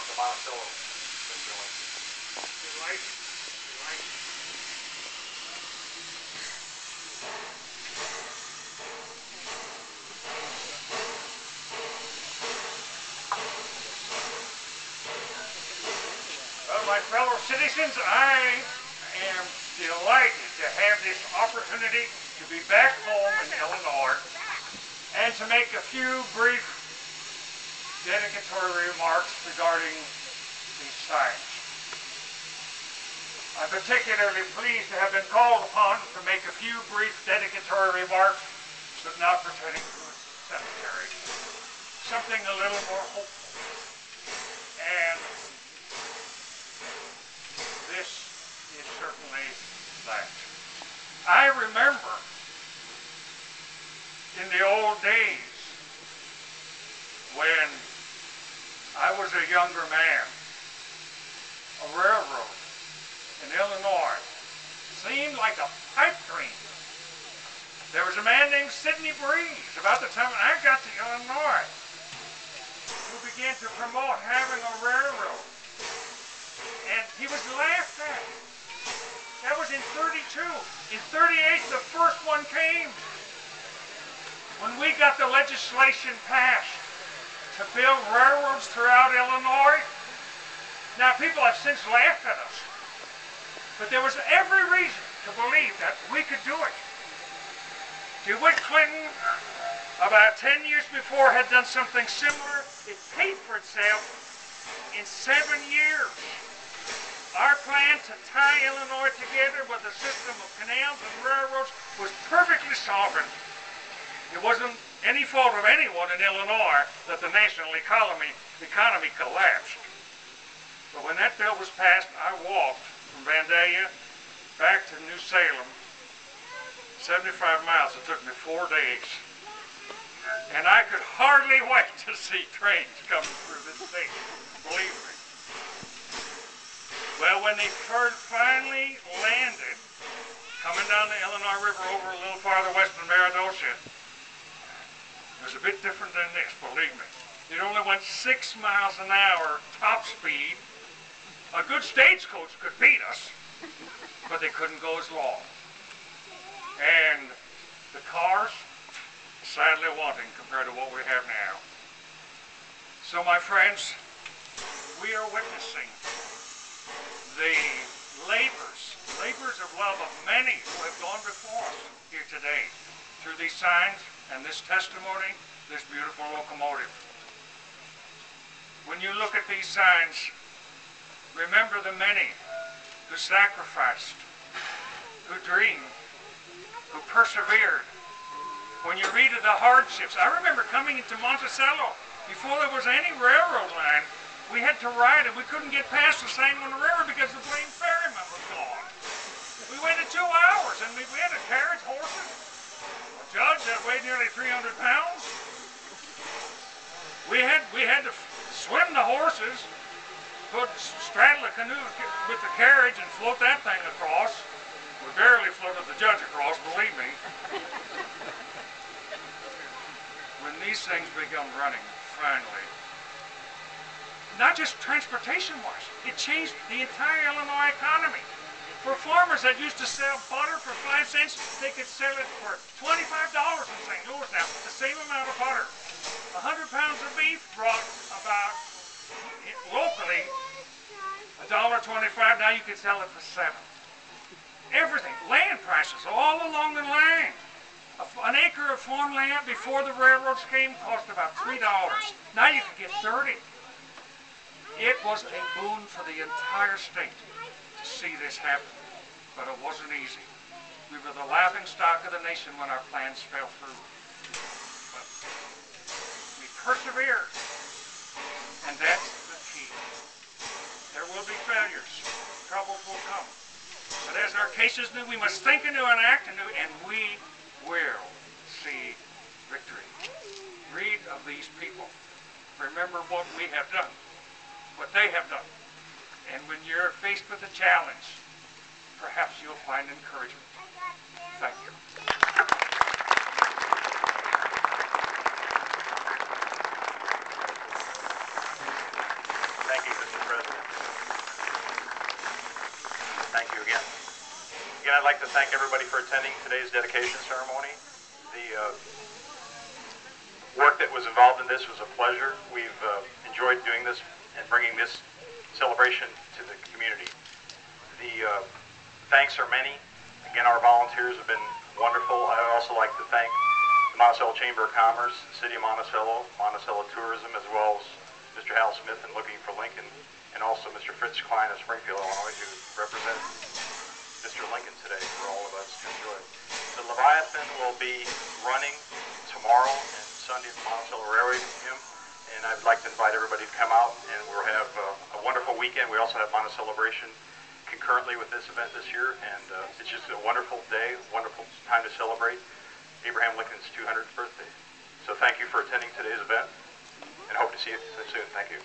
the Monticello installation. You like it? You like it? Well, my fellow citizens, I am delighted to have this opportunity to be back home in Illinois and to make a few brief dedicatory remarks regarding these signs. I'm particularly pleased to have been called upon to make a few brief dedicatory remarks, but not pertaining to a cemetery. Something a little more hopeful. And this is certainly that. I remember in the old days when I was a younger man, a railroad in Illinois seemed like a pipe dream. There was a man named Sidney Breeze, about the time I got to Illinois, who began to promote having a railroad. And he was laughed at. That was in 32. In 38, the first one came. When we got the legislation passed to build railroads throughout Illinois, now people have since laughed at us, but there was every reason to believe that we could do it. DeWitt Clinton, about 10 years before, had done something similar. It paid for itself in 7 years. Our plan to tie Illinois together with a system of canals and railroads was perfectly sovereign. It wasn't any fault of anyone in Illinois that the national economy collapsed. But when that bill was passed, I walked from Vandalia back to New Salem, 75 miles. It took me 4 days. And I could hardly wait to see trains coming through this state, believe me. Well, when they finally landed, coming down the Illinois River over a little farther west of Meredosia, it was a bit different than this, believe me. It only went 6 miles an hour top speed. A good stagecoach could beat us, but they couldn't go as long. And the cars, sadly wanting compared to what we have now. So my friends, we are witnessing the labors of love of many who have gone before us here today through these signs and this testimony, this beautiful locomotive. When you look at these signs, remember the many who sacrificed, who dreamed, who persevered. When you read of the hardships, I remember coming into Monticello before there was any railroad line. We had to ride and we couldn't get past the Sangamon River because the blame ferryman was gone. We waited 2 hours and we had to carry horses. A judge that weighed nearly 300 pounds. We had to swim the horses, straddle a canoe with the carriage and float that thing across. We barely floated the judge across, believe me. When these things began running, finally, not just transportation-wise, it changed the entire Illinois economy. For farmers that used to sell butter for 5 cents, they could sell it for $25 in St. Louis now, the same amount of butter. 100 pounds of beef brought about, locally, $1.25. Now you can sell it for $7. Everything, land prices all along the line. An acre of farmland before the railroads came cost about $3. Now you can get 30. It was a boon for the entire state to see this happen, but it wasn't easy. We were the laughing stock of the nation when our plans fell through. But we persevered, and that's the key. There will be failures. Troubles will come. But as our cases do, we must think anew and act anew, and we will see victory. Read of these people. Remember what we have done, what they have done. And when you're faced with a challenge, perhaps you'll find encouragement. Thank you. Thank you. Again, I'd like to thank everybody for attending today's dedication ceremony. The work that was involved in this was a pleasure. We've enjoyed doing this and bringing this celebration to the community. The thanks are many. Again, our volunteers have been wonderful. I would also like to thank the Monticello Chamber of Commerce, the City of Monticello, Monticello Tourism, as well as Mr. Hal Smith and Looking for Lincoln, and also Mr. Fritz Klein of Springfield, Illinois, who represented Mr. Lincoln today for all of us to enjoy. The Leviathan will be running tomorrow and Sunday at the Monticello Railway Museum, and I'd like to invite everybody to come out, and we'll have a wonderful weekend. We also have Monticelebration concurrently with this event this year, and it's just a wonderful day, wonderful time to celebrate Abraham Lincoln's 200th birthday. So thank you for attending today's event, and hope to see you soon. Thank you.